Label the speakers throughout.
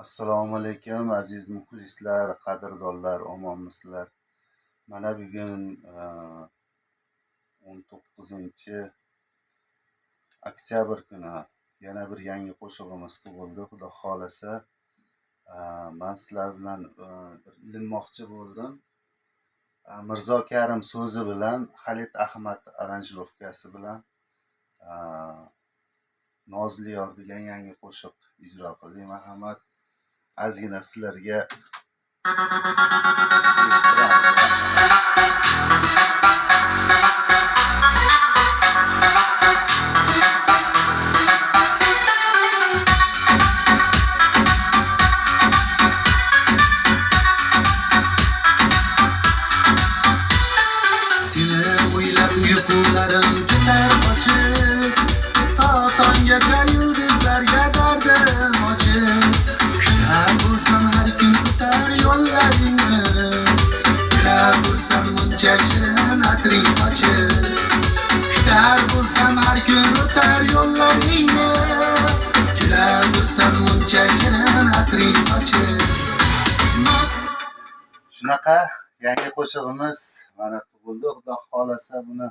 Speaker 1: Assalomu alaykum aziz muxlislar, qadrdonlar, omonmisizlar? Mana bugun 19-oktyabr kuni yana bir yangi qo'shig'imiz tug'ildi. Xudo xolasa, men sizlar bilan ilinmoqchi bo'ldim. Mirzo Karim so'zi bilan, Xalit Ahmad aranjirovkasi bilan Nozli yor degan yangi qo'shiq ijro qildik. Marhamat, ozgina sizlarga
Speaker 2: seni o'ylab uyqularim ketar qochib, to tonggacha yulduzlarga dardim ochib. Kular bo'lsam har kun o'tar yo'llaringni, kular bo'lsam muncha shirin atring sochib. Kular bo'lsam har kun o'tar yo'llaringni, kular bo'lsam muncha shirin atring sochib.
Speaker 1: shunaqa yangi qo'shig'imiz mana tug'ildi. Xudo xolasa buni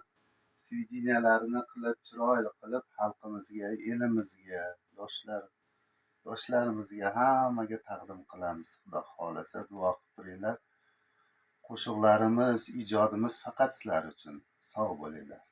Speaker 1: svidenialarini qilib, chiroyli qilib xalqimizga, elimizga, yoshlarimizga hammaga taqdim qilamiz. Xudo xolasa duo qilib turinglar. Qo'shiqlarimiz, ijodimiz faqat sizlar uchun. Sog' bo'linglar.